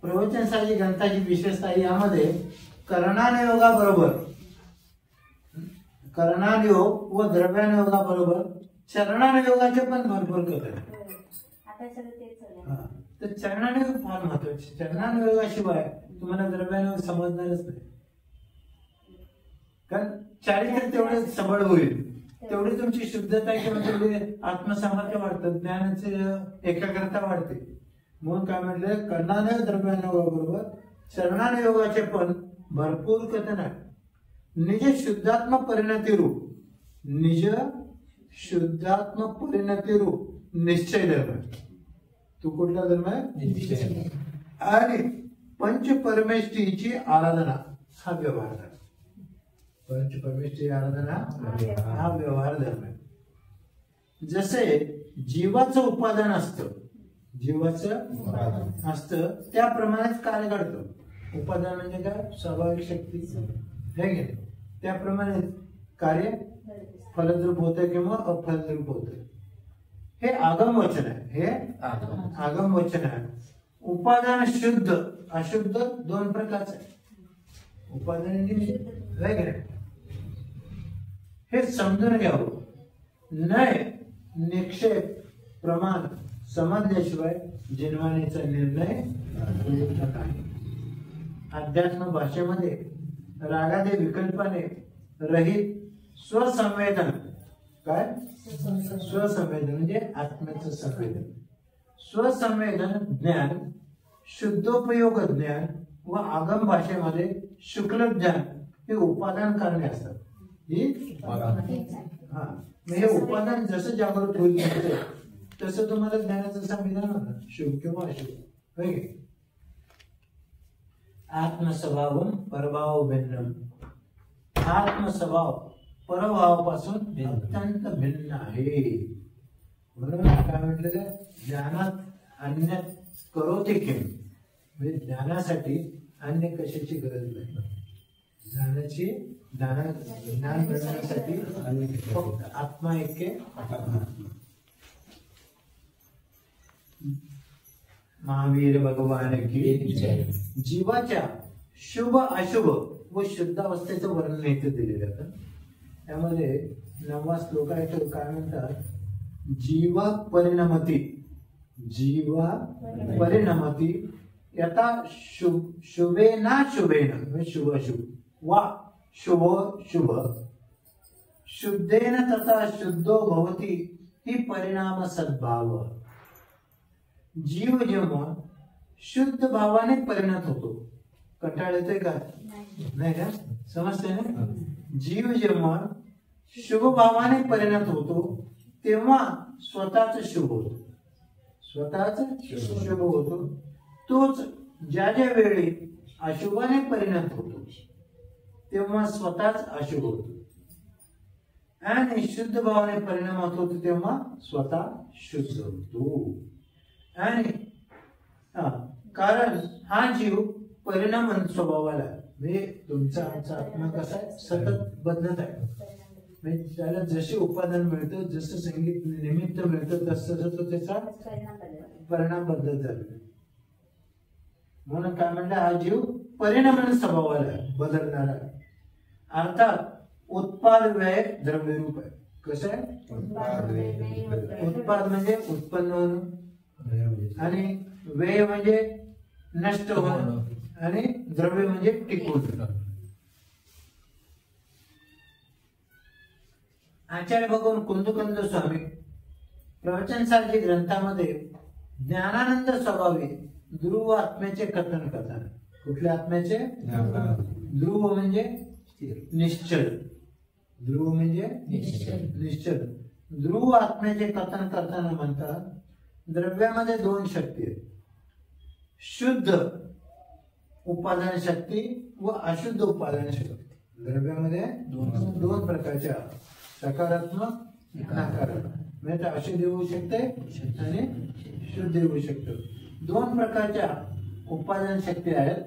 प्रवचन सारखी ग्रंथाची विशेषता यामध्ये कर्णानुयोगाबरोबर कर्णानुयोग व द्रव्यानुयोगाबरोबर चरणानुयोगाचे पण भरपूर कथन आहे. तर चरणानुयोग फार महत्वाचे. चरणानुयोगाशिवाय तुम्हाला द्रव्यानुयोग समजणारच नाही. कारण चारित्र्य तेवढे सबळ होईल, तेवढी तुमची शुद्धता किंवा तेवढी आत्मसामर्थ्य वाढतं, ज्ञानाची एकाग्रता वाढते. म्हणून काय म्हटलं, कर्णानुयोग द्रव्यानुयोगाबरोबर चरणानुयोगाचे पण भरपूर कथन आहे. निज शुद्धात्म परिणती रूप, निज शुद्धात्म परिणती रूप निश्चय धर्म. तू कुठला धर्म आहे? आणि पंच परमेष्ठीची आराधना हा व्यवहार धर्म. पंच परमेष्ठी आराधना हा व्यवहार धर्म आहे. जसे जीवाचं उत्पादन असतं, जीवाचं असतं त्याप्रमाणेच कार्य घडतं. उपादान म्हणजे काय? स्वाभाविक शक्ती आहे की. त्याप्रमाणे कार्य फलद्रूप होतं किंवा अफलद्रूप होतं. हे आगम वचन आहे. हे आगम वचन आहे. उपादान शुद्ध अशुद्ध दोन प्रकारचे आहे. उपादान वगैरे हे समजून घ्यावं. नय निक्षेप प्रमाण समजल्याशिवाय जिनवाणीचा निर्णय नाही. अध्यात्म भाषेमध्ये रागादे विकल्पाने रहित स्वसंवेदन, काय स्वसंवेदन म्हणजे आत्म्याचं संवेदन, स्वसंवेदन ज्ञान, शुद्धोपयोग ज्ञान व आगम भाषेमध्ये शुक्ल ज्ञान हे उपादान कारणे असतात. हे उपादान जसं जागृत होईल तसं तुम्हाला ज्ञानाचं संविधान होतं, शुभ किंवा अशुभ. आत्मस्वभाव परभाव भिन्न. आत्मस्वभाव परभावापासून अत्यंत भिन्न आहे. म्हणून काय म्हटलेलं, ज्ञानात अन्य करोति किम, म्हणजे ज्ञानासाठी अन्य कशाची गरज नाही. ज्ञान मिळवण्यासाठी फक्त आत्मा एके. महावीर भगवान की जय. जीवाच्या शुभ अशुभ व शुद्ध अवस्थेचं वर्णन इथे दिलेलं जातं. त्यामध्ये 9वा श्लोक आहे तो काय म्हणतात, जीवा परिणमती, जीवा परिणमती यथा शुभेना शुभेन म्हणजे शुभ अशुभ वा शुभ शुभ शुद्धेन तथा शुद्धो भवती ही परिणाम सद्भाव. जीव जेव्हा शुद्ध भावाने परिणत होतो, कंटाळ येतोय का? नाही का? समजते ना? जीव जेव्हा शुभ भावाने परिणत होतो तेव्हा स्वतःच शुभ होतो, स्वतःच शुभ होतो. तोच ज्या ज्या वेळी अशुभाने परिणत होतो तेव्हा स्वतःच अशुभ होतो. आणि शुद्ध भावाने परिणामात होतो तेव्हा स्वतः शुद्ध होतो. आणि कारण हा जीव परिणाम स्वभावाला, म्हणजे तुमचा आमचा आत्मा कसा आहे, सतत बदलत आहे. म्हणजे त्याला जसे उपादान मिळतं, जसं संगीत निमित्त मिळतं, तसं तो त्याचा परिणाम बदलत जातो. म्हणून काय म्हणलं, हा जीव परिणामाने स्वभावाला बदलणारा. अर्थात उत्पाद व्यय द्रव्यरूप आहे. कसं आहे? उत्पाद म्हणजे उत्पन्न होणं, आणि व्यय म्हणजे नष्ट होणं, आणि द्रव्य म्हणजे टिकून. आचार्य भगवान कुंदकुंद स्वामी प्रवचन सारखी ग्रंथामध्ये ज्ञानानंद स्वभावी ध्रुव आत्म्याचे कथन करतात. कुठल्या आत्म्याचे? ध्रुव म्हणजे निश्चल. ध्रुव म्हणजे निश्चल. ध्रुव आत्म्याचे कथन करताना म्हणतात, द्रव्यामध्ये दोन शक्ती आहेत, शुद्ध उपादान शक्ती व अशुद्ध उपादान शक्ती. द्रव्यामध्ये दोन प्रकारच्या, सकारात्मक नकारात्मक. म्हणजे अशुद्ध होऊ शकते आणि शुद्ध होऊ शकते. दोन प्रकारच्या उपादान शक्ती आहेत.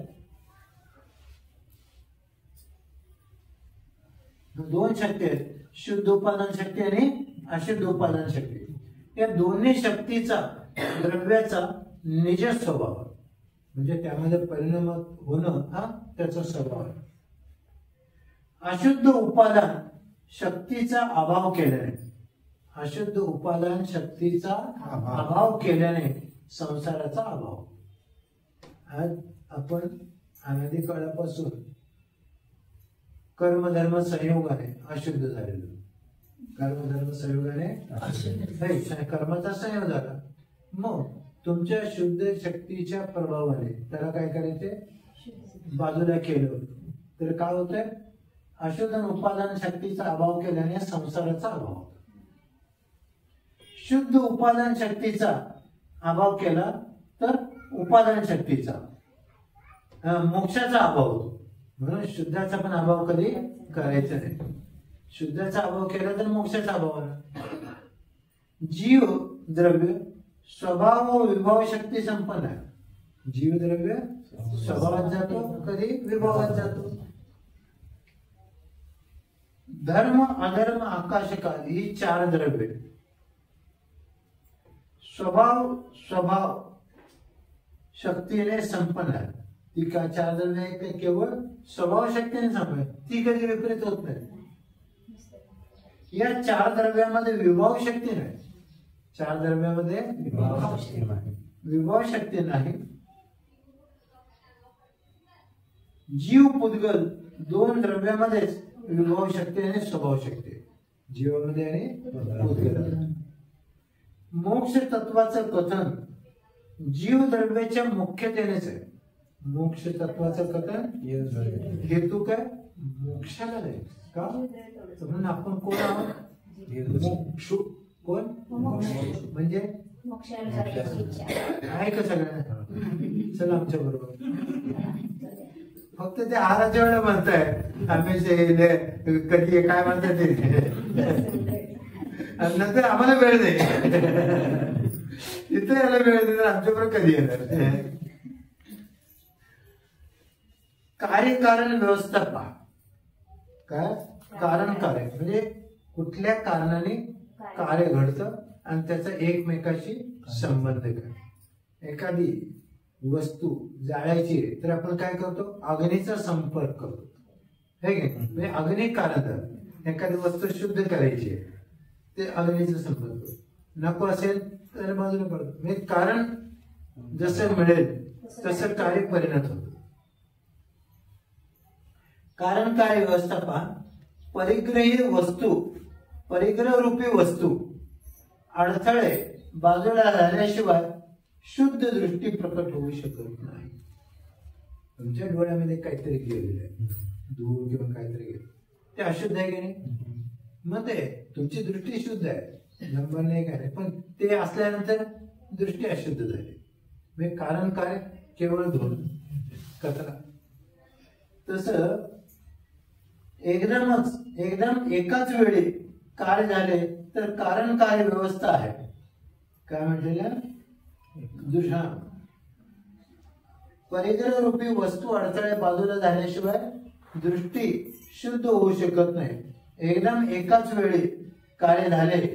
दोन शक्ती आहेत, शुद्ध उपादान शक्ती आणि अशुद्ध उपादान शक्ती. या दोन्ही शक्तीचा द्रव्याचा निज स्वभाव, म्हणजे त्यामध्ये परिणाम होणं हा त्याचा स्वभाव आहे. अशुद्ध उपादान शक्तीचा अभाव केल्याने, अशुद्ध उपादान शक्तीचा अभाव केल्याने संसाराचा अभाव. आज आपण अनादी काळापासून कर्मधर्म संयोगाने अशुद्ध झालेलो. कर्मधर्म संयोगाने कर्माचा संयोग झाला. मग तुमच्या शुद्ध शक्तीच्या प्रभावाने त्याला काय करायचे, बाजूला केलं तर काय होतंय, अशुद्ध उपादान शक्तीचा अभाव केल्याने संसाराचा अभाव. शुद्ध उपादान शक्तीचा अभाव केला तर उपादान शक्तीचा मोक्षाचा अभाव होतो. म्हणून शुद्धाचा पण अभाव कधी करायचा नाही. शुद्धाचा अभाव केला तर मोक्षाचा अभाव आला. जीव द्रव्य स्वभाव व विभाव शक्ती संपन्न आहे. जीव द्रव्य स्वभावात जातो, कधी विभावात जातो. धर्म अधर्म आकाशकाल ही चार द्रव्ये स्वभाव शक्तीने संपन्न आहे. ती का चार द्रव्ये केवळ स्वभाव शक्तीने संपन्न, ती कधी विपरीत होत नाही. या चार द्रव्यामध्ये विभाव शक्ती नाही. चार द्रव्यामध्ये विभाव शक्ती नाही. जीव पुद्गल दोन द्रव्यामध्येच विभाव शक्ती आणि स्वभाव शक्ती, जीवामध्ये आणि पुद्गल. मोक्ष तत्वाचं कथन जीव द्रव्याच्या मुख्यतेनेच आहे. मोक्ष तत्वाचं कथन हेतू काय, मोक्षाला नाही का. म्हणून आपण कोण आहोत, मोक्ष. कोण म्हणजे आहे का सगळ्यांना. चला आमच्या बरोबर. फक्त ते आहाराच्या वेळेला म्हणताय आम्ही कधी काय म्हणतात ते, नंतर आम्हाला वेळ नाही. इथं यायला वेळ नाही तर आमच्याबरोबर कधी येणार. कार्यकारण व्यवस्था पहा. काय कारण कार्य म्हणजे कुठल्या कारणाने कार्य घडतं आणि त्याचा एकमेकाशी संबंध काय. एखादी वस्तू जाळायची तर आपण काय करतो, अग्नीचा संपर्क करतो, हे म्हणजे अग्नी कारण. एखादी वस्तू शुद्ध करायची आहे ते अग्नीचा संपर्क करतो. नको असेल तर बाजूला पडतो. म्हणजे कारण जसं मिळेल तसं कार्य परिणत होतं. कारण कार्य व्यवस्था पहा. परिग्रही वस्तू, परिग्रह रूपी वस्तू अडथळे बाजूला झाल्याशिवाय शुद्ध दृष्टी प्रकट होऊ शकत नाही. तुमच्या डोळ्यामध्ये काहीतरी गेलेलं आहे, दूर किंवा काहीतरी गेलं, ते अशुद्ध आहे की नाही. मग ते तुमची दृष्टी शुद्ध आहे, नंबर नाही काय नाही, पण ते असल्यानंतर दृष्टी अशुद्ध झाली. म्हणजे कारण कार्य केवळ दोन कचरा. तसं एकदम एकाच वेळी कार्य झाले तर कारण कार्य व्यवस्था आहे. काय म्हटलेलं, परिग्रह रूपी वस्तू अडथळे बाजूला झाल्याशिवाय दृष्टी शुद्ध होऊ शकत नाही. एकदम एकाच वेळी कार्य झाले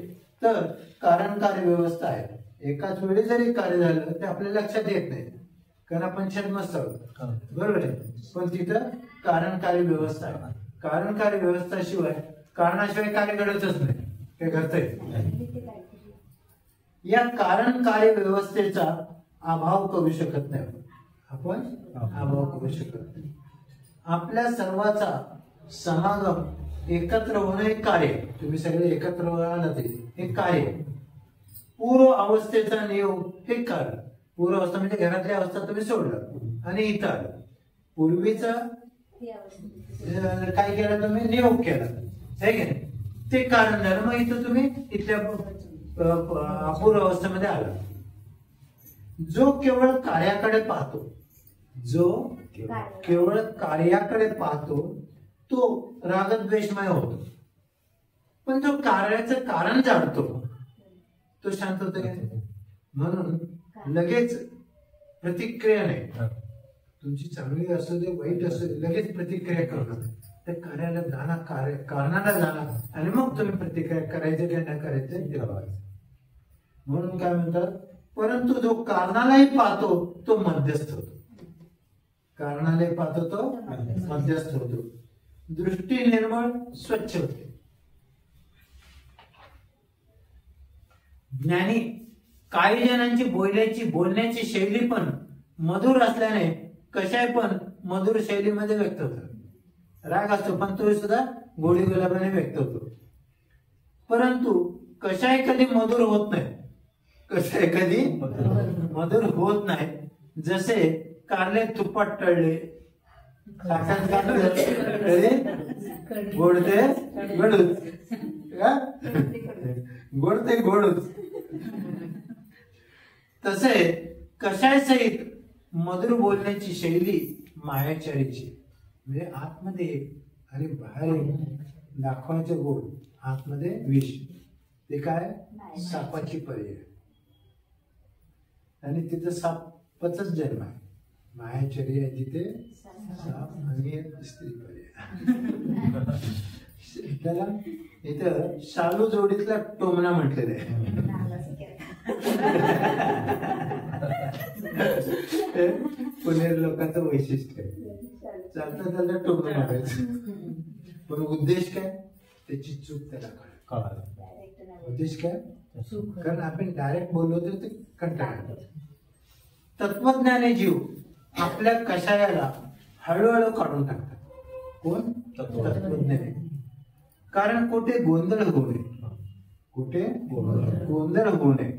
तर कारण कार्य व्यवस्था आहे. एकाच वेळी जरी कार्य झालं ते आपल्या लक्षात येत नाही, कारण आपण छद्मस्त आहोत, बरोबर आहे. पण तिथं कारण कार्य व्यवस्था आहे. कारण कार्य व्यवस्था शिवाय कारणाशिवाय कार्य घडतच नाही, ते घडतंय. या कारण कार्य व्यवस्थेचा अभाव करू शकत नाही आपण. अभाव करू शकत नाही. आपल्या सर्वाचा समागम एकत्र होणं हे कार्य. तुम्ही सगळे एकत्र आलात हे कार्य. पूर्व अवस्थेचा नियोग हे कार्य. पूर्व अवस्था म्हणजे घरातली अवस्था तुम्ही सोडलं आणि इथं आलं. पूर्वीचा काय केलं तुम्ही, नियोग केला, आहे की नाही, ते कारण झालं. मग इथं तुम्ही इथल्या अपूर्व अवस्थेमध्ये आला. जो केवळ कार्याकडे पाहतो, जो केवळ कार्याकडे पाहतो तो रागद्वेषमय होतो. पण जो कार्याचं कारण जाणतो तो शांत होतो. म्हणून लगेच प्रतिक्रिया नाही. तुमची चांगली असू दे वाईट असू दे, लगेच प्रतिक्रिया करणं. त्या कार्याला जाणार, कारणाला जाणार आणि मग तुम्ही प्रतिक्रिया करायचं की नाही करायचं ते बघायचं. म्हणून काय म्हणतात, परंतु जो कारणालाही पाहतो तो मध्यस्थ होतो. कारणालय पाहतो तो मध्यस्थ होतो. दृष्टी निर्मळ स्वच्छ होते. ज्ञानी काही जणांची बोलण्याची शैली पण मधुर असल्याने कशाय पण मधुर शैलीमध्ये व्यक्त होतात. राग असतो पण तो सुद्धा गोडी गुलाबाने व्यक्त होतो. परंतु कशाय कधी मधुर होत नाही. कशाय कधी मधुर होत नाही. जसे कारले तुपात तळले, गोड ते गडूच, गोड ते गोडूच. तसे कशाय सहित मधुर बोलण्याची शैली मायाचारीची. म्हणजे आतमध्ये आणि बाहेर दाखवायचे गोड, आतमध्ये विष. ते काय सापाची पर्याय. आणि तिथं सापाचाच जन्म आहे. मायाचर्य आहे तिथे साप आणि स्त्री पर्याय. त्याला इथं शालू जोडीतला टोमणा म्हटलेला आहे. पुणेर लोकांचं वैशिष्ट्य आहे. चालता चालता टोमणं मारायचं. पण उद्देश काय, त्याची चूक त्याला कळाली. उद्देश काय, कारण आपण डायरेक्ट बोललो तर ते कंटाळा. तत्वज्ञानी जीव आपल्या कषायाला हळूहळू काढून टाकतात. कोण, तत्वज्ञानी. कारण कुठे गोंधळ होऊ नये, कुठे गोंधळ होऊ नये.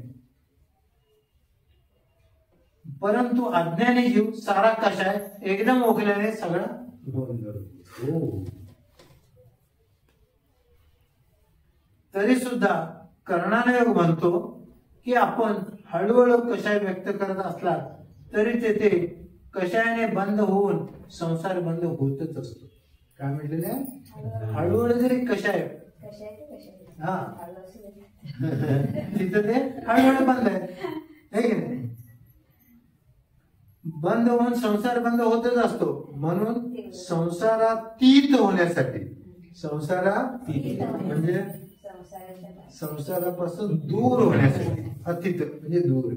परंतु अज्ञानी जीव सारा कषाय एकदम ओघल्याने सगळा गोंधळ होतो. तरी सुद्धा कर्णालय म्हणतो की आपण हळूहळू कषाय व्यक्त करत असला तरी तेथे कषायाने बंद होऊन संसार बंद होतच असतो. काय म्हटलेलं आहे, हळूहळू जरी कषाय हा तिथं ते हळूहळू बंद आहे की नाही. बंद होऊन संसार बंद होतच असतो. म्हणून संसारातीत होण्यासाठी, संसारातीत म्हणजे संसारापासून दूर होण्यासाठी, अतीत म्हणजे दूर,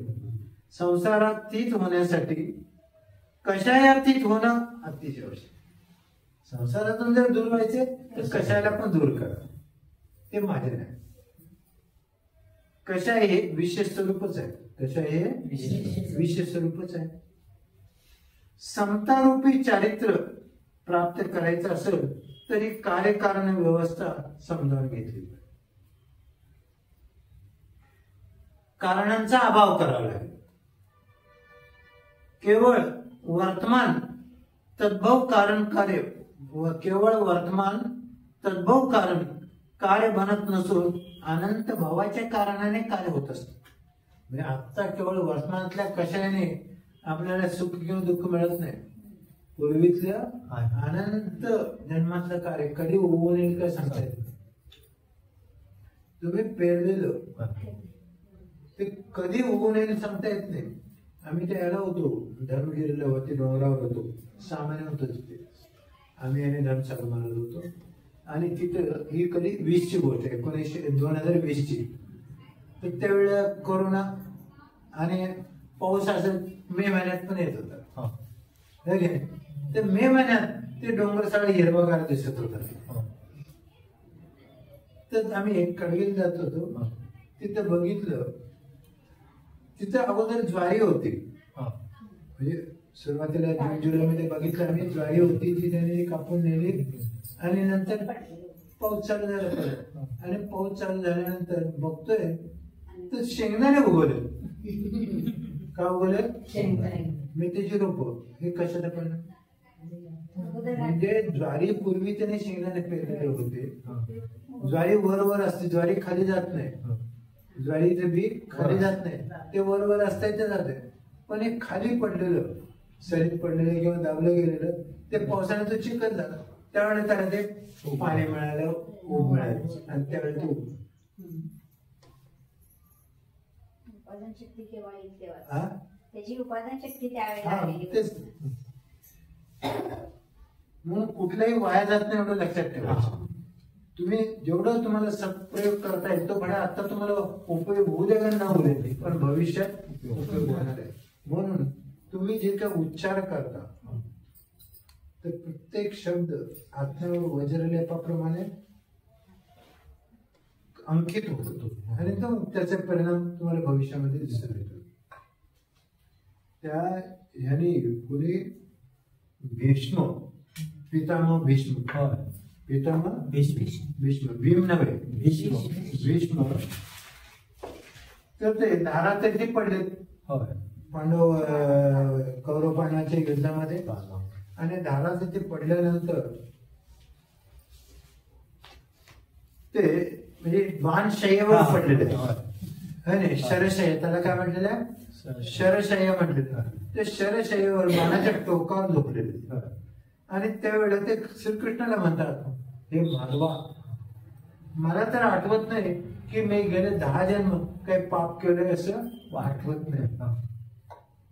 संसारातीत होण्यासाठी कषायातीत होणं अतिशय आवश्यक. संसारातून जर दूर व्हायचे तर कषायाला पण दूर करा. ते माझे नाही. कषाय हे विशेष स्वरूपच आहे. कषाय हे विशेष स्वरूपच आहे. समतारूपी चारित्र्य प्राप्त करायचं असेल तरी कार्यकारण व्यवस्था समजावून घेतली. कारणांचा अभाव करावा लागेल. केवळ वर्तमान तद्भव कारण कार्य, केवळ वर्तमान तद्भव कारण कार्य बनत नसून अनंत भावाच्या कारणाने कार्य होत असत. म्हणजे आता केवळ वर्तमानातल्या कशाने आपल्याला सुख किंवा दुःख मिळत नाही. पूर्वीतल्या अनंत जन्मातलं कार्य कधी होऊन येईल काय सांगता येत. तुम्ही पेरलेलं ते कधी उगवून येईल सांगता येत नाही. आम्ही ते याला होतो, धर्मगिरीला होते, डोंगरावर होतो, सामान्य होतो तिथे. आम्ही आणि धर्मशाला मारत होतो. आणि तिथं ही कधी 20ची गोष्ट आहे, 2020ची. तर त्यावेळेला कोरोना आणि पाऊस असं मे महिन्यात पण येत होता. तर मे महिन्यात ते डोंगर सगळे हिरवागार दिसत होता. तर आम्ही एक कडगेला जात होतो, तिथं बघितलं, तिथं अगोदर ज्वारी होती. म्हणजे सुरुवातीला जून जुलैमध्ये बघितलं आम्ही, ज्वारी होती ती त्याने कापून नेली. आणि नंतर पाऊस चालू झाला परत. आणि पाऊस चालू झाल्यानंतर बघतोय तर शेंगदाणे उगवले. का उगवले? मेथीची रोप. हे कशाला पण म्हणजे ज्वारी पूर्वी त्याने शेंगदाणे पेरलेले होते. ज्वारी वर असते, ज्वारी खाली जात नाही. ज्वारीचं बी खाली जात नाही, ते वर असतायचं जाते. पण हे खाली पडलेलं, सरीत पडलेलं किंवा दाबलं गेलेलं ते पावसाळ्याचं चिखल झालं. त्यावेळेला त्याला ते पाणी मिळालं, ऊब मिळालं आणि त्यावेळेला ते ऊब. म्हणून कुठलाही वाया जात नाही एवढं लक्षात ठेवायचं. तुम्ही जेवढं तुम्हाला सत्प्रयोग करता येईल तो भडा आता तुम्हाला उपयोग होऊ दे का ना होऊ दे, पण भविष्यात उपयोग होणार आहे. म्हणून तुम्ही जे काही उच्चार करता तर प्रत्येक शब्द आत्म्यावर वज्रलेपाप्रमाणे अंकित होतो आणि तो त्याचे परिणाम तुम्हाला भविष्यामध्ये दिसून येतो. त्या ह्यानी पुढे भीष्म, पितामह भीष्म, पितामह भीष्म, भीम नव्हे भीष्म, तर ते धारात ते पडले पांडव कौरव पांडवांच्या युद्धामध्ये, आणि धारात ते पडल्यानंतर ते म्हणजे बाणशय्यावर पडलेले, शरशय्या त्याला काय म्हटलेलं आहे, शरशय्या म्हटलेलं. ते शरशय्यावर बाणाच्या टोकावर झोपलेले, आणि त्यावेळेला ते श्रीकृष्णाला म्हणतात, हे माधवा, मला तर आठवत नाही की मी गेले 10 जन्म काही पाप केलंय असं आठवत नाही,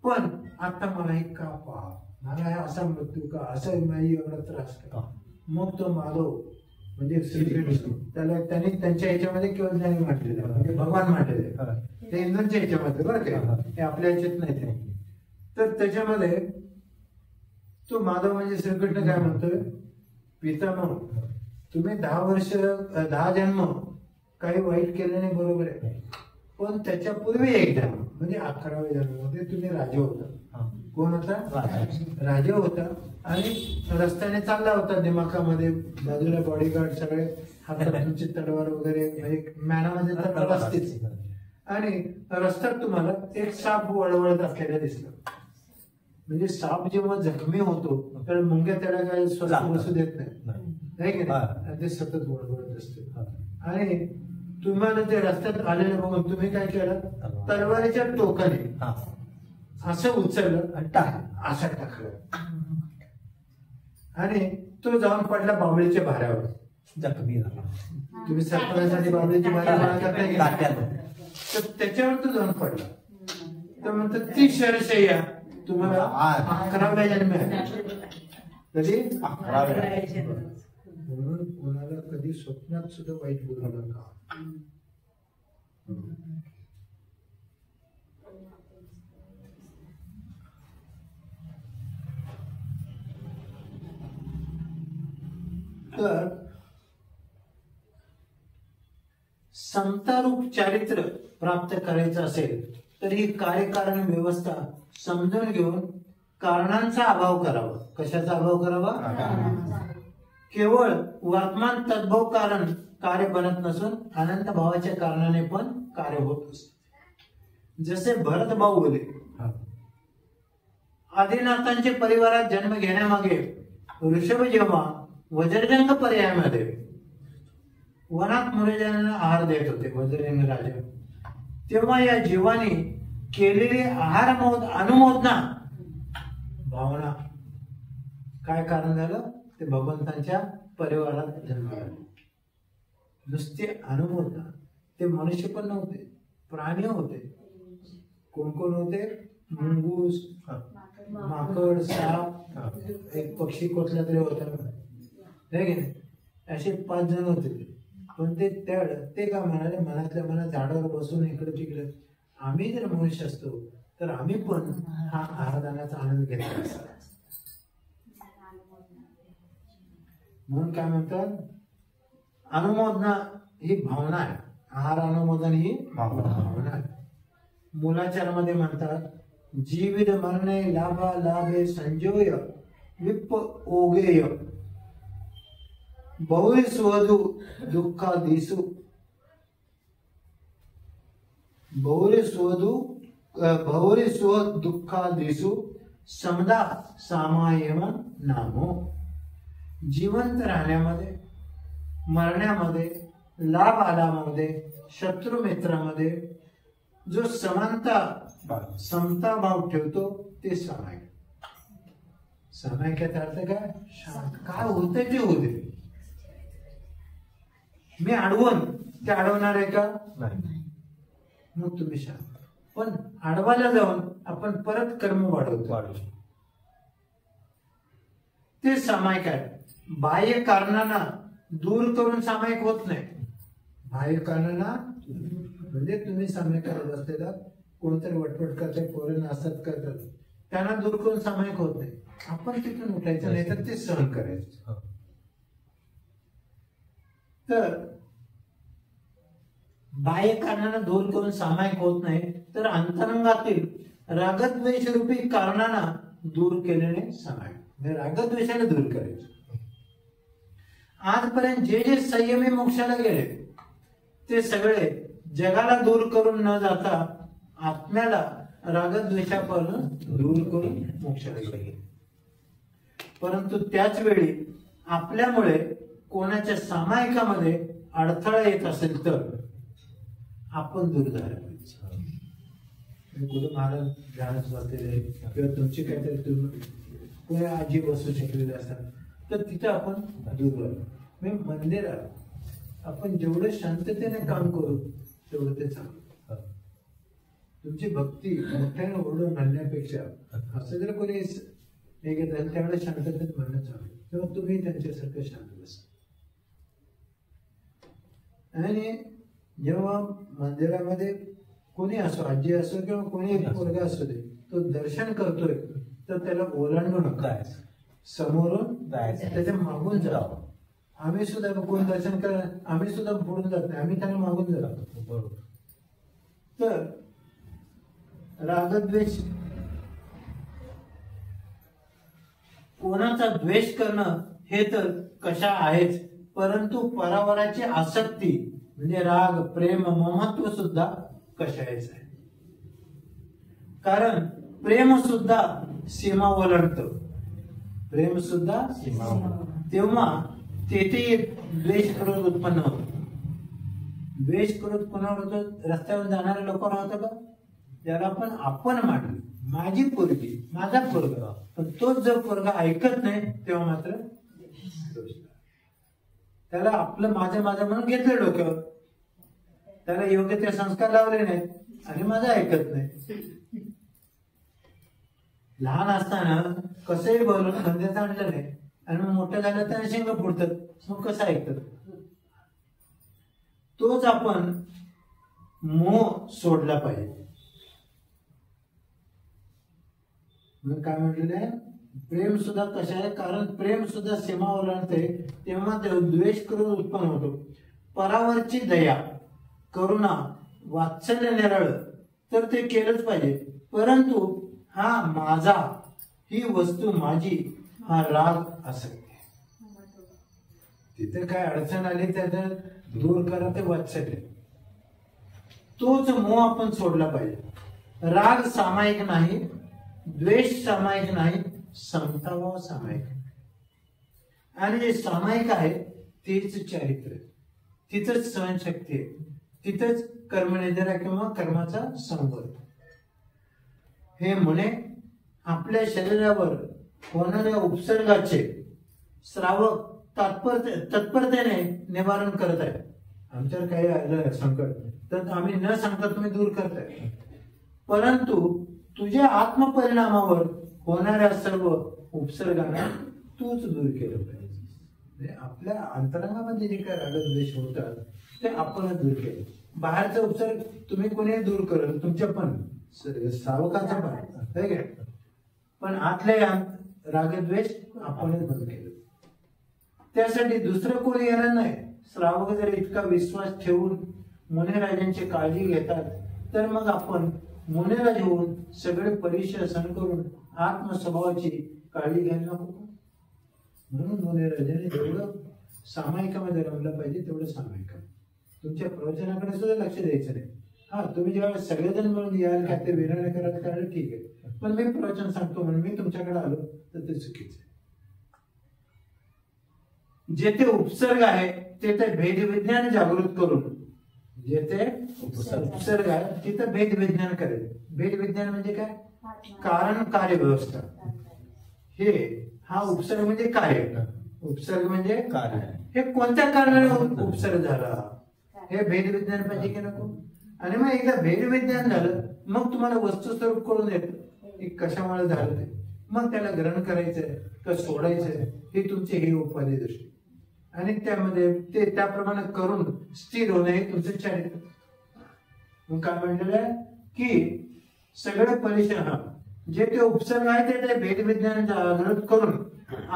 पण आता मला हे का पाप, मला हे असा मृत्यू का, असं माझी एवढा त्रास का. मग तो माधव म्हणजे श्रीकृष्ण त्याला त्यांनी त्यांच्या ह्याच्यामध्ये केवळ ज्ञानी म्हटलेलं, म्हणजे भगवान म्हटलेले, ते इंद्रांच्या ह्याच्यामध्ये बरं काय, हे आपल्या ह्याच्यात नाही ते. तर त्याच्यामध्ये तो माधव म्हणजे श्रीकृष्ण काय म्हणतोय, पितामह, तुम्ही 10 जन्म काही वाईट केलं नाही, बरोबर आहे, पण त्याच्यापूर्वी एक जन्म म्हणजे 11व्या जन्मामध्ये तुम्ही राजा होता. कोण होता, राजा होता, आणि रस्त्याने चालला होता, दिमाखामध्ये बाजूला बॉडीगार्ड सगळे, हातात तुमची तलवार वगैरे, म्हणजे मॅनामध्ये तलवार असतेच, आणि रस्त्यात तुम्हाला एक साप वळवळत असलेला दिसला. म्हणजे साप जेव्हा जखमी होतो तर मुंग्या त्याला काय स्वस्त बसू देत नाही की नाही, ते सतत वळवळत असते. आणि तुम्हाला ते रस्त्यात आलेलं बघून तुम्ही काय केलं, तलवारीच्या टोकाने असं उचललं आणि असं टाकलं, आणि तो जाऊन पडला बावळीच्या भाऱ्यावर, जखमी झाला. तुम्ही सरपणासाठी बावळीची भाऱ्या, तर त्याच्यावर तो जाऊन पडला. तर म्हणतात ती शरशय्या तुम्हाला 11व्या जन्मी आहे. कधी 11व्या. म्हणून कोणाला कधी स्वप्नात सुद्धा वाईट बोलू नका. तर समतारूप चारित्र्य प्राप्त करायचं असेल तर ही कार्यकारण व्यवस्था समजून घेऊन कारणांचा अभाव करावा. कशाचा अभाव करावा, केवळ वर्तमान तद्भव कारण कार्य बनत नसून अनंत भावाच्या कारणाने पण कार्य होत असते. जसे भरत भाऊ बोले, आदिनाथांचे परिवारात जन्म घेण्यामागे ऋषभ जेव्हा वज्रजंग पर्यायामध्ये वनात मुनिजनांना आहार देत होते, वज्रजंग राजा, तेव्हा या जीवाने केलेली आहार अनुमोदना भावना काय कारण झालं, ते भगवंतांच्या परिवारात जन्माला. नुसते अनुमोदना, ते मनुष्य पण नव्हते, प्राणी होते. कोण कोण होते, मुंगूस, माकड, साप, एक पक्षी कुठला तरी होता, असे 5 जण होते. पण ते काय म्हणाले, मनातल्या मनात झाडावर बसून इकडे तिकडे, आम्ही जर मनुष्य असतो तर आम्ही पण हा आहारदानाचा आनंद घेतला असता. म्हणून काय म्हणतात, अनुमोदना ही भावना आहे, आहार अनुमोदन ही भावना आहे. मूलाचारामध्ये म्हणतात, जीवित मरणे लाभा लाभे संजोय विप ओगेय बहुरी स्वधु दुःखा दिसू, बहुरी स्व दुःखा दिसू समदा सामायम नामो. जिवंत राहण्यामध्ये, मरण्यामध्ये, लाभ आलामध्ये, शत्रु मित्रामध्ये जो समता भाव ठेवतो ते सामायिक. सामायिकाचा अर्थ काय, शांत, काय होतंय ते होऊ दे, मी अडवून ते अडवणार आहे का, मग तुम्ही शांत. पण अडवायला जाऊन आपण परत कर्म वाढवतो, ते सामायिक आहे. बाह्य कारणांना दूर करून सामायिक होत नाही. बाह्य कारणांना म्हणजे तुम्ही सामायिक करत असलेला कोणतरी वटवट करते, पोरं नाचत करतात, त्यांना दूर करून सामायिक होत नाही. आपण तिथून उठायचं, नाही तर ते सहन करायचं. तर बाह्य कारणांना दूर करून सामायिक होत नाही, तर अंतरंगातील रागद्वेष रूपी कारणांना दूर केल्याने सामायिक. रागद्वेषाला दूर करायचं. आजपर्यंत जे जे संयमी मोक्षाला गेले ते सगळे जगाला दूर करून न जाता आत्म्याला रागद्वेषापासून दूर करून मोक्षाला गेले. परंतु त्याच वेळी आपल्यामुळे कोणाच्या सामायिकामध्ये अडथळा येत असेल तर आपण दूर झाला पाहिजे. कुठं महाराज ध्यानात बसलेले किंवा तुमची काहीतरी तुम्ही कोणी आजी बसू शकलेले असतात तर तिथं आपण दूर झालो. म्हणजे मंदिरात आपण जेवढं शांततेने काम करू तेवढं ते चांगलं. तुमची भक्ती मोठ्याने ओरडून म्हणण्यापेक्षा असं जर कोणी हे घेत असेल त्यावेळेस शांततेत म्हणणं चालू, तेव्हा तुम्ही त्यांच्यासारखं शांत बसा. आणि जेव्हा मंदिरामध्ये कोणी असो, आजी असो किंवा कोणी पोरगा असू दे, तो दर्शन करतोय तर त्याला ओलांडू नका, समोरून त्याच्या मागून जावं. आम्ही सुद्धा कोण दर्शन करा, आम्ही सुद्धा पुढून जात नाही, आम्ही त्यांना मागून जातो. बरोबर. तर रागद्वेष, कोणाचा द्वेष करणं हे तर कशा आहेच, परंतु परावराची आसक्ती म्हणजे राग, प्रेम, ममत्व सुद्धा कशाच आहे. कारण प्रेम सुद्धा सीमा ओलांडतं. प्रेम सुद्धा सीमा ओलांडतं. तेव्हा तेथे द्वेष क्रोध उत्पन्न होतो. द्वेष क्रोध कोणावर होतो? रस्त्यावर जाणाऱ्या लोकांवर होतं का? ज्याला आपण मांडली, माझी पोरगी, माझा पोरगा, पण तोच जर पोरगा ऐकत नाही तेव्हा मात्र त्याला आपलं माझं म्हणून घेतलं डोक्यावर, त्याला योग्य ते संस्कार लावले नाहीत आणि माझं ऐकत नाही. लहान असताना कसंही बोलून मंदिरात आणलं नाही आणि मग मोठं झालं तर शेंग फुटतात, मग कसं ऐकतात? तोच आपण मोह सोडला पाहिजे. मग काय म्हटलेलं आहे? प्रेम सुद्धा कशा आहे? कारण प्रेम सुद्धा सीमा ओलांडते, तेव्हा द्वेष करून उत्पन्न होतो. परावरची दया, करुणा, वात्सल्य निराळ तर ते केलंच पाहिजे, परंतु हा माझा, ही वस्तू माझी, हा राग असते. तिथे काय अडचण आली त्याचं दूर करा ते वात्सल्य. तोच मोह आपण सोडला पाहिजे. राग सामायिक नाही, द्वेष सामायिक नाही, समताभाव सामायिक. आणि जे सामायिक आहे तेच चारित्र्य, तिथंच सहनशक्ती आहे, तिथंच कर्मनिर्धार किंवा कर्माचा संवर. हे म्हणे आपल्या शरीरावर होणाऱ्या उपसर्गाचे श्रावक तत्परतेने निवारण करत आहे. आमच्यावर काही आलं संकट तर आम्ही न सांगता तुम्ही दूर करताय, परंतु तुझ्या आत्मपरिणामावर होणाऱ्या सर्व उपसर्गांना तूच दूर केलं पाहिजे. आपल्या अंतरंगामध्ये जे काही रागद्वेष होतात ते आपणच दूर केले. बाहेरचा उपसर्ग तुम्ही कोणी दूर करेल, तुमच्या पण श्रावकाचा पण, पण आतले रागद्वेष आपणच दूर केलं. त्यासाठी दुसरं कोणी येणार नाही. श्रावक जर इतका विश्वास ठेवून मुनिराजांची काळजी घेतात तर मग आपण मुनिराज होऊन सगळे परीक्षा सहन करून आत्मस्वभावाची काळजी घ्यायला नको. म्हणून मुनिराजांनी जेवढं सामायिकामध्ये रमलं पाहिजे तेवढं सामायिक. तुमच्या प्रवचनाकडे सुद्धा लक्ष द्यायचं नाही. हा, तुम्ही जेव्हा सगळेजण मिळून याल काय ते विनय करत काढलं ठीक आहे, पण मी प्रवचन सांगतो म्हणून मी तुमच्याकडे आलो तर ते चुकीचं आहे. जेथे उपसर्ग आहे तेथे भेदविज्ञान जागृत करून, जेथे उपसर्ग आहे तिथं भेदविज्ञान करेल. भेदविज्ञान म्हणजे काय? कारण कार्य व्यवस्था. हा उपसर्ग म्हणजे कार्य, उपसर्ग म्हणजे कार्य. हे कोणत्या कारणाने उपसर्ग झाला हे भेदविज्ञान पाहिजे की नको? आणि मग एकदा भेदविज्ञान झालं मग तुम्हाला वस्तुस्वरूप कळून येतं की कशामुळे झालं ते. मग त्याला ग्रहण करायचंय का सोडायचंय ही तुमची ही उपाधी दृष्टी. आणि त्यामध्ये ते त्याप्रमाणे करून स्थिर होणं हे तुमचं चारित्र्य. मग काय म्हणलेलं आहे की सगळे परिश्रम जे ते उपसर्ग आहे ते भेदविज्ञान जागृत करून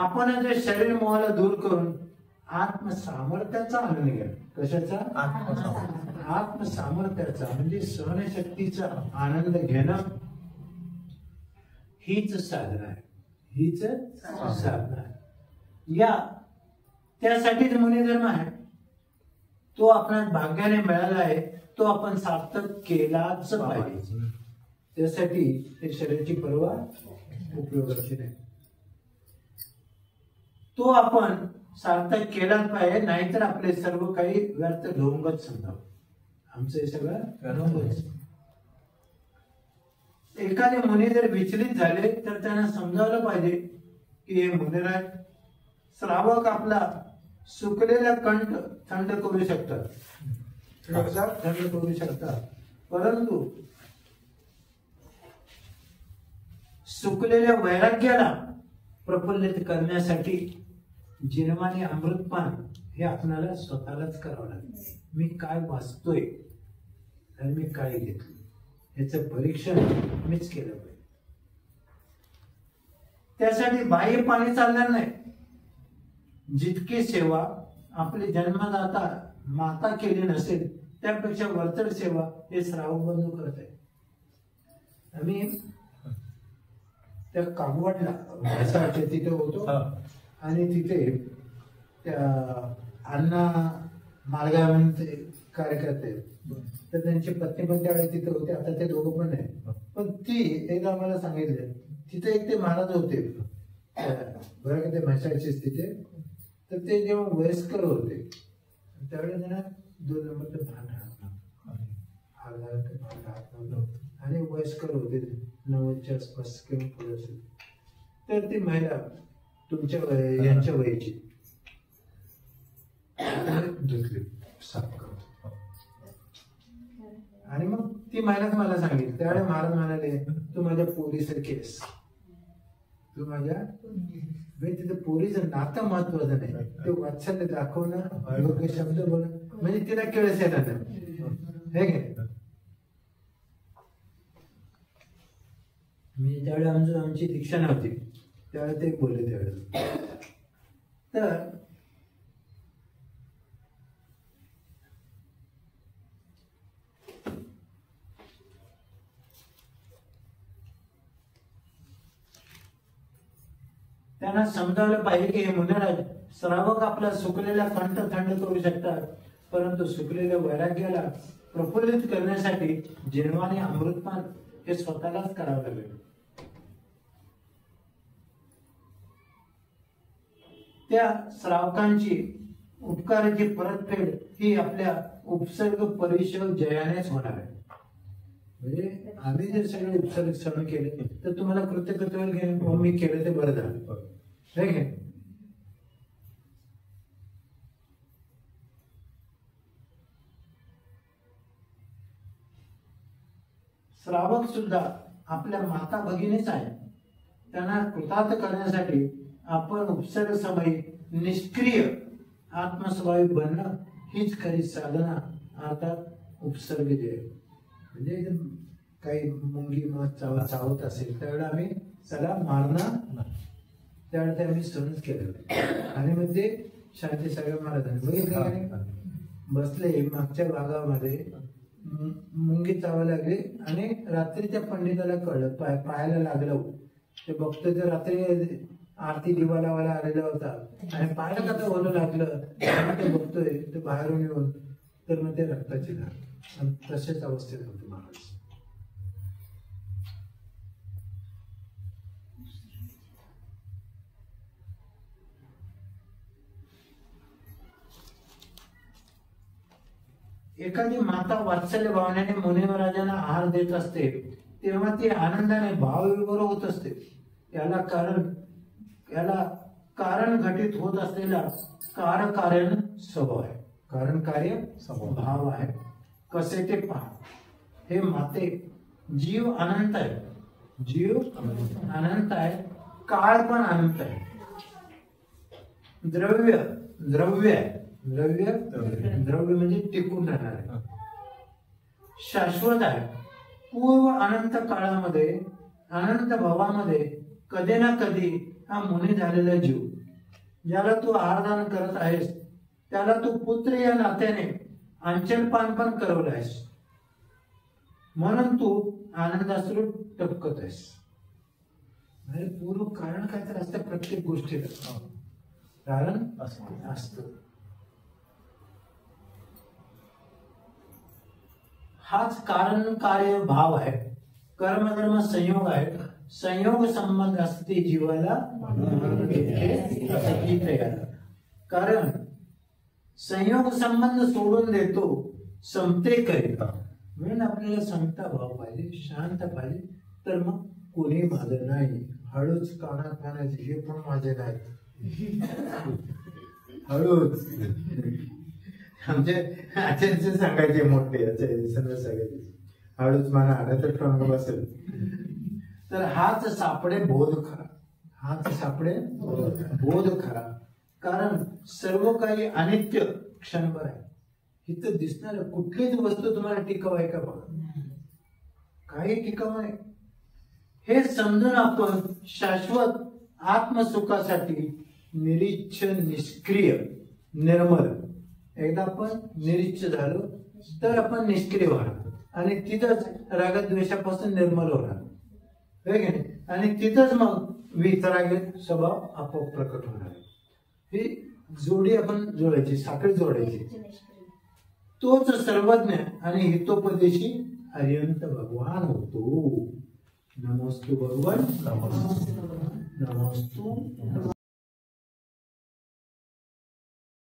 आपण जे शरीर मोहाला दूर करून आत्मसामर्थ्याचा आनंद घ्या. कशाचा? आत्मसामर्थ्याचा म्हणजे सहनशक्तीचा आनंद घेणं हीच साधना आहे. हीच साधना आहे. या त्यासाठीच मुनिधर्म आहे. तो आपल्या भाग्याने मिळाला आहे, तो आपण सार्थक केलाच पाहिजे. त्यासाठी ते शरीराची पर्वा उपयोगाची नाही. तो आपण सार्थक केलाच पाहिजे, नाहीतर आपले सर्व काही व्यर्थ ढोंगच समजावं. आमचं हे सगळं ढोंगच. एखादे मुनी जर विचलित झाले तर त्यांना समजावलं पाहिजे की हे मुनिराज, श्रावक आपला सुकलेला कंठ थंड करू शकतात, थंड करू शकतात, परंतु सुकलेल्या वैराग्याला प्रफुल्लित करण्यासाठी जिनमाने अमृतपान हे आपल्याला स्वतःलाच करावं लागेल. मी काय वाचतोय आणि मी काय घेतलं याचं परीक्षण मीच केलं पाहिजे. त्यासाठी बाह्य पाणी चालणार नाही. जितकी सेवा आपली जन्मदाता माता केली नसेल त्यापेक्षा वरचढ सेवा हे श्रावक बंधू करत आहे. आम्ही त्या कागवाडला म्हैसाळच्या तिथे होतो आणि तिथे त्या अण्णा माळगाव म्हणून ते कार्यकर्ते, तर त्यांची पत्नी पण त्यावेळी तिथे होते. आता ते दोघं पण नाही. पण ती एकदा आम्हाला सांगितलं तिथे एक ते महाराज होते बरं का, ते म्हैसाळचेच तिथे. तर ते जेव्हा वयस्कर होते त्यावेळी त्यांना 2 नंबरचं भान आणि वयस्कर होते 90च्या आसपास किंवा पुढे असेल. तर ती महिला तुमच्या यांच्या वयाची धुतली साफ करतो. आणि मग ती महिलाच मला सांगितलं. त्यावेळी महाराज म्हणाले तू माझ्या पोरीसारखी आहेस, तू माझ्या तिथे पोरीचं नातं महत्वाचं नाही, ते वात्सल्य दाखवणं, योग्य शब्द बोलणं, म्हणजे तिला केळस येणार नाही. मी त्यावेळी आमची दीक्षा नव्हती, त्यावेळी ते बोलले. त्यावेळेस तर त्यांना समजावलं पाहिजे की हे मुनिराज, श्रावक आपला सुकलेला कंठ थंड करू शकतात, परंतु सुकलेल्या वैराग्याला प्रफुल्लित करण्यासाठी जिनवाने अमृतपान हे स्वतःलाच करावं लागेल. त्या श्रावकांची उपकाराची परतफेड ही आपल्या उपसर्ग परिषद जयानेच होणार आहे. म्हणजे आम्ही जर सगळे उपसर्ग सहन केले तर तुम्हाला कृत्यकृत्य घेऊन मी केलं ते बरं झालं. श्रावक सुद्धा आपल्या माता भगिनीच आहे. त्यांना कृतार्थ करण्यासाठी आपण उपसर्ग समयी निष्क्रिय आत्मस्वभावी बनणं हीच खरी साधना. अर्थात उपसर्ग जे म्हणजे काही मुंगी मग चावत असेल त्यावेळेला आम्ही त्याला मारणं त्यावेळेला ते आम्ही सहनच केलं. आणि मग ते शांती सागर महाराजांनी बघितलं बसले मागच्या भागामध्ये मुंगी चावायला लागली आणि रात्रीच्या पंडिताला कळलं, पाहायला लागलं. ते बघतोय तर रात्री आरती दिवा लावायला आलेला होता आणि पाहायला का बोलू लागलं. ते बघतोय ते बाहेरून येऊन तर मग ते रक्ताची धार. तसेच अवस्थेत होते महाराज. एखादी माता वात्सल्य भावनेने मुनी महाराजांना आहार देत असते तेव्हा ती आनंदाने भावविभोर होत असते. याला कारण घटित होत असलेला कारण स्वभाव आहे. कारण कार्य भाव आहे. कसे ते पहा. हे माते, जीव अनंत आहे, जीव अनंत आहे, काळ पण अनंत आहे. द्रव्य आहे, द्रव्य म्हणजे टिकून राहणार आहे, शाश्वत आहे. पूर्व अनंत काळामध्ये अनंत भावामध्ये कधी ना कधी हा मुनी झालेला जीव, ज्याला तू आराधना करत आहेस, त्याला तू पुत्र या नात्याने अंचलपान पण करवलं आहेस, म्हणून तू आनंदाश्रू टपकत आहेस. म्हणजे पूर्व कारण काय तर असतं प्रत्येक गोष्टीला, कारण असतं. हाच कारण कार्य भाव आहे. कर्मधर्म संयोग आहे. संयोग संबंध असते जीवाला कारण संयोग संबंध सोडून देतो समते करिता. म्हणून आपल्याला समता भाव पाहिजे, शांत पाहिजे. तर मग कोणी माझं नाही, हळूच कानात कानाचे हे पण माझे नाही, हळूच. आमचे आचार्य सांगायचे, मोठे आचार्य सर्व सांगायचे, हळूच म्हणा आला तर टोंग बसेल. तर हाच सापडे बोध खरा, हाच सापडे बोध खरा. कारण सर्व काही अनित्य क्षणभर आहे. इथं दिसणार कुठलीच वस्तू तुम्हाला टिकाव आहे का बघा, काही टिकाव आहे. हे समजून आपण शाश्वत आत्मसुखासाठी निरीच्छ निष्क्रिय निर्मल, एकदा आपण निरीच्छ झालो तर आपण निष्क्रिय होणार आणि तिथंच रागद्वेषापासून निर्मल होणार, आणि तिथंच मग वितरागित स्वभाव आपोआप प्रकट होणार. ही जोडी आपण जोडायची, साखळी जोडायची. तोच सर्वज्ञ आणि हितोपदेशी अरिहंत भगवान होतो. नमोस्तु भगवान, नमोस्तु.